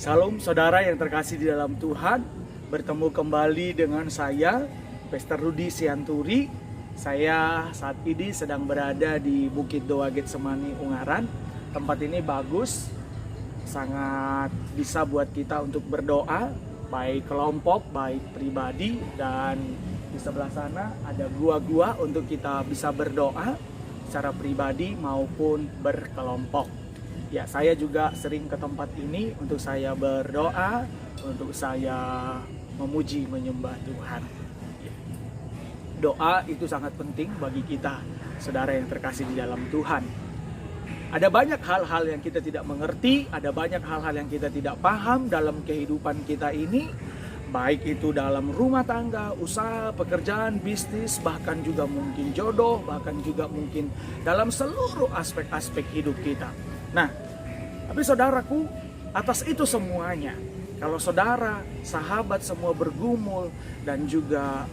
Salam saudara yang terkasih di dalam Tuhan. Bertemu kembali dengan saya, Pastor Rudi Sianturi. Saya saat ini sedang berada di Bukit Doa Getsemani Ungaran. Tempat ini bagus, sangat bisa buat kita untuk berdoa, baik kelompok, baik pribadi. Dan di sebelah sana ada gua-gua untuk kita bisa berdoa secara pribadi maupun berkelompok. Ya, saya juga sering ke tempat ini untuk saya berdoa, untuk saya memuji, menyembah Tuhan. Doa itu sangat penting bagi kita, saudara yang terkasih di dalam Tuhan. Ada banyak hal-hal yang kita tidak mengerti, ada banyak hal-hal yang kita tidak paham dalam kehidupan kita ini, baik itu dalam rumah tangga, usaha, pekerjaan, bisnis, bahkan juga mungkin jodoh, bahkan juga mungkin dalam seluruh aspek-aspek hidup kita. Nah, tapi saudaraku, atas itu semuanya, kalau saudara, sahabat semua bergumul dan juga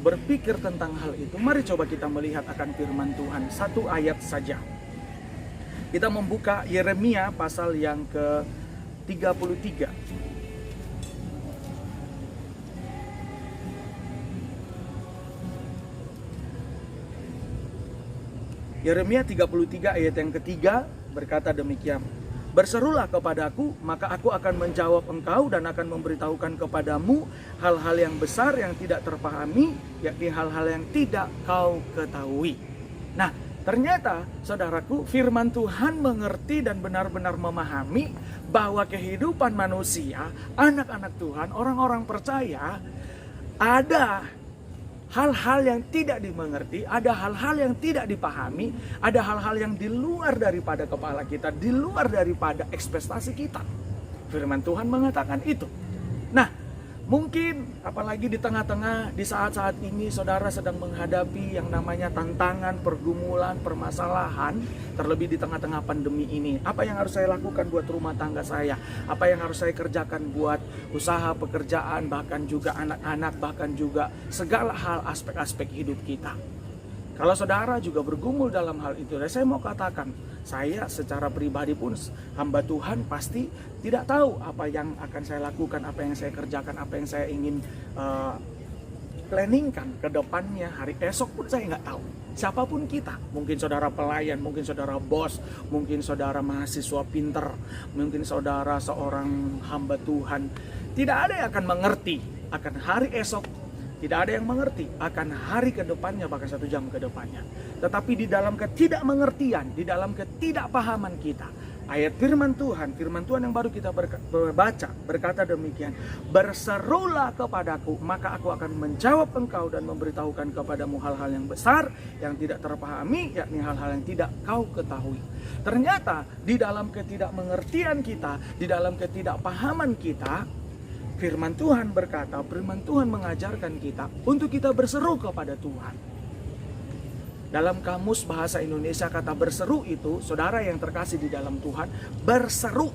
berpikir tentang hal itu, mari coba kita melihat akan firman Tuhan, satu ayat saja. Kita membuka Yeremia pasal yang ke-33. Yeremia 33 ayat yang ketiga berkata demikian. Berserulah kepadaku, maka aku akan menjawab engkau dan akan memberitahukan kepadamu hal-hal yang besar yang tidak terpahami, yakni hal-hal yang tidak kau ketahui. Nah, ternyata saudaraku, firman Tuhan mengerti dan benar-benar memahami bahwa kehidupan manusia, anak-anak Tuhan, orang-orang percaya, ada hal-hal yang tidak dimengerti, ada hal-hal yang tidak dipahami, ada hal-hal yang di luar daripada kepala kita, di luar daripada ekspektasi kita. Firman Tuhan mengatakan itu. Nah, mungkin apalagi di tengah-tengah, di saat-saat ini saudara sedang menghadapi yang namanya tantangan, pergumulan, permasalahan, terlebih di tengah-tengah pandemi ini. Apa yang harus saya lakukan buat rumah tangga saya? Apa yang harus saya kerjakan buat usaha, pekerjaan, bahkan juga anak-anak, bahkan juga segala hal aspek-aspek hidup kita. Kalau saudara juga bergumul dalam hal itu, saya mau katakan, saya secara pribadi pun hamba Tuhan pasti tidak tahu apa yang akan saya lakukan, apa yang saya kerjakan, apa yang saya ingin planningkan ke depannya, hari esok pun saya nggak tahu. Siapapun kita, mungkin saudara pelayan, mungkin saudara bos, mungkin saudara mahasiswa pinter, mungkin saudara seorang hamba Tuhan, tidak ada yang akan mengerti akan hari esok. Tidak ada yang mengerti akan hari ke depannya, bahkan 1 jam ke depannya. Tetapi di dalam ketidakmengertian, di dalam ketidakpahaman kita, ayat firman Tuhan yang baru kita baca berkata demikian. Berserulah kepadaku, maka aku akan menjawab engkau dan memberitahukan kepadamu hal-hal yang besar yang tidak terpahami, yakni hal-hal yang tidak kau ketahui. Ternyata di dalam ketidakmengertian kita, di dalam ketidakpahaman kita, firman Tuhan berkata, firman Tuhan mengajarkan kita untuk kita berseru kepada Tuhan. Dalam kamus bahasa Indonesia kata berseru itu, saudara yang terkasih di dalam Tuhan, berseru.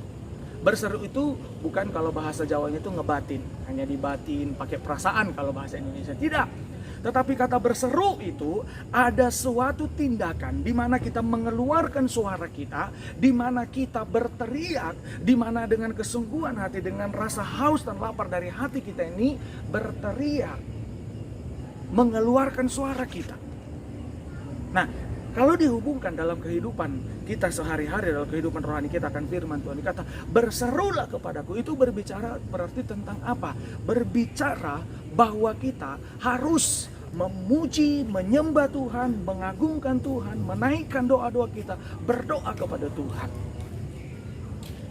Berseru itu bukan kalau bahasa Jawanya itu ngebatin, hanya dibatin pakai perasaan kalau bahasa Indonesia. Tidak. Tetapi kata berseru itu ada suatu tindakan di mana kita mengeluarkan suara kita, di mana kita berteriak, di mana dengan kesungguhan hati, dengan rasa haus dan lapar dari hati kita ini berteriak, mengeluarkan suara kita. Nah, kalau dihubungkan dalam kehidupan kita sehari-hari, dalam kehidupan rohani kita akan firman Tuhan dikata berserulah kepadaku, itu berbicara berarti tentang apa? Berbicara bahwa kita harus memuji, menyembah Tuhan, mengagungkan Tuhan, menaikkan doa-doa kita, berdoa kepada Tuhan.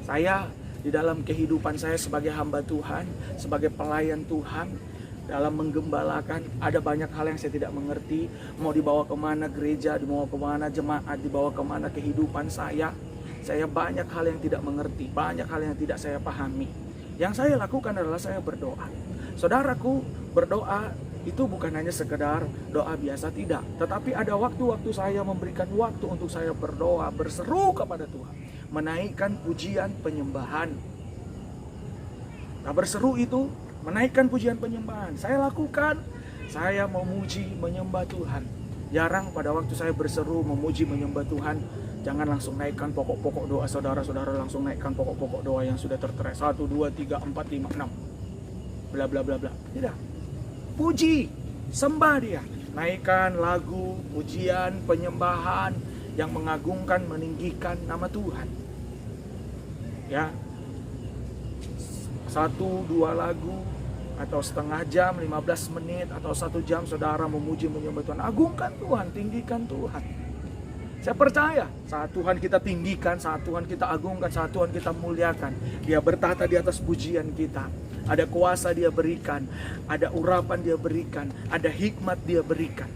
Saya di dalam kehidupan saya sebagai hamba Tuhan, sebagai pelayan Tuhan, dalam menggembalakan, ada banyak hal yang saya tidak mengerti. Mau dibawa kemana gereja, dibawa kemana jemaat, dibawa kemana kehidupan saya banyak hal yang tidak mengerti, banyak hal yang tidak saya pahami. Yang saya lakukan adalah saya berdoa. Saudaraku, berdoa itu bukan hanya sekedar doa biasa, tidak. Tetapi ada waktu-waktu saya memberikan waktu untuk saya berdoa, berseru kepada Tuhan, menaikkan pujian penyembahan. Nah, berseru itu menaikkan pujian penyembahan. Saya lakukan, saya memuji, menyembah Tuhan. Jarang pada waktu saya berseru memuji menyembah Tuhan, jangan langsung naikkan pokok-pokok doa saudara-saudara, langsung naikkan pokok-pokok doa yang sudah tertera 1, 2, 3, 4, 5, 6 bla bla bla bla. Tidak. Puji, sembah Dia. Naikkan lagu, pujian, penyembahan yang mengagungkan, meninggikan nama Tuhan. Ya. 1, 2 lagu atau setengah jam, 15 menit atau 1 jam saudara memuji menyembah Tuhan. Agungkan Tuhan, tinggikan Tuhan. Saya percaya saat Tuhan kita tinggikan, saat Tuhan kita agungkan, saat Tuhan kita muliakan, Dia bertata di atas pujian kita. Ada kuasa Dia berikan, ada urapan Dia berikan, ada hikmat Dia berikan.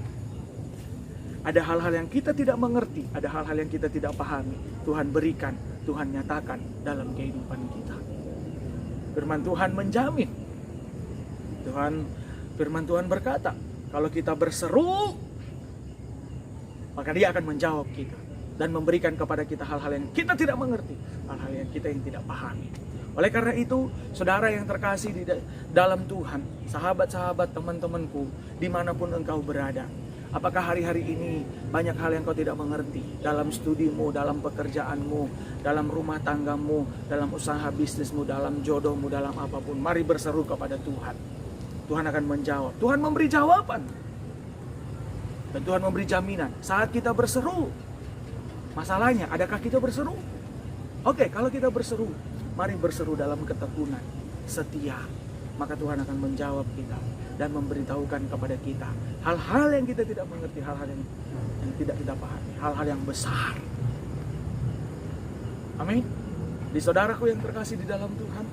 Ada hal-hal yang kita tidak mengerti, ada hal-hal yang kita tidak pahami. Tuhan berikan, Tuhan nyatakan dalam kehidupan kita. Firman Tuhan menjamin. Firman Tuhan berkata, kalau kita berseru, maka Dia akan menjawab kita dan memberikan kepada kita hal-hal yang kita tidak mengerti, hal-hal yang kita tidak pahami. Oleh karena itu, saudara yang terkasih di dalam Tuhan, sahabat-sahabat, teman-temanku, dimanapun engkau berada, apakah hari-hari ini banyak hal yang kau tidak mengerti dalam studimu, dalam pekerjaanmu, dalam rumah tanggamu, dalam usaha bisnismu, dalam jodohmu, dalam apapun? Mari berseru kepada Tuhan. Tuhan akan menjawab. Tuhan memberi jawaban. Dan Tuhan memberi jaminan saat kita berseru. Masalahnya, adakah kita berseru? Oke, kalau kita berseru, mari berseru dalam ketekunan, setia. Maka Tuhan akan menjawab kita dan memberitahukan kepada kita hal-hal yang kita tidak mengerti, hal-hal yang tidak kita pahami, hal-hal yang besar. Amin. Di saudaraku yang terkasih di dalam Tuhan,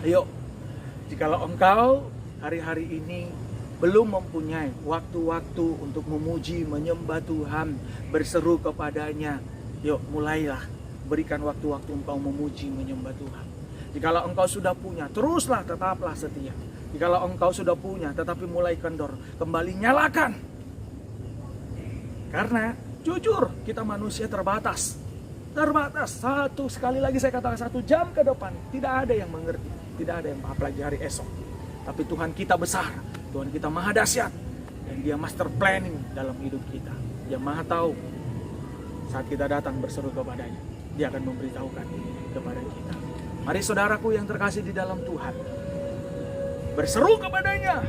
ayo, jikalau engkau hari-hari ini belum mempunyai waktu-waktu untuk memuji, menyembah Tuhan, berseru kepadanya, yuk mulailah, berikan waktu-waktu engkau memuji, menyembah Tuhan. Jikalau engkau sudah punya, teruslah, tetaplah setia. Jikalau engkau sudah punya, tetapi mulai kendor, kembali nyalakan. Karena jujur, kita manusia terbatas. Sekali lagi saya katakan, 1 jam ke depan, tidak ada yang mengerti, tidak ada yang apalagi hari esok. Tapi Tuhan kita besar, Tuhan kita maha dahsyat, dan Dia master planning dalam hidup kita. Dia maha tahu saat kita datang berseru kepadanya, Dia akan memberitahukan kepada kita. Mari saudaraku yang terkasih di dalam Tuhan, berseru kepadanya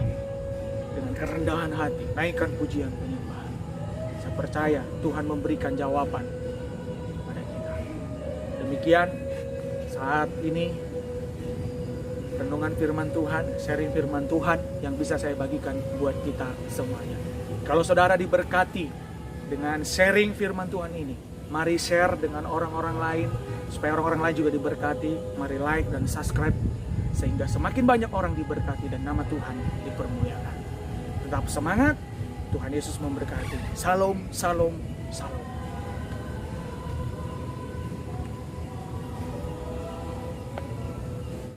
dengan kerendahan hati, naikkan pujian penyembahan. Saya percaya Tuhan memberikan jawaban kepada kita. Demikian saat ini renungan firman Tuhan, sharing firman Tuhan yang bisa saya bagikan buat kita semuanya. Kalau saudara diberkati dengan sharing firman Tuhan ini, mari share dengan orang-orang lain, supaya orang-orang lain juga diberkati. Mari like dan subscribe, sehingga semakin banyak orang diberkati dan nama Tuhan dipermuliakan. Tetap semangat, Tuhan Yesus memberkati. Salam, salam, salam.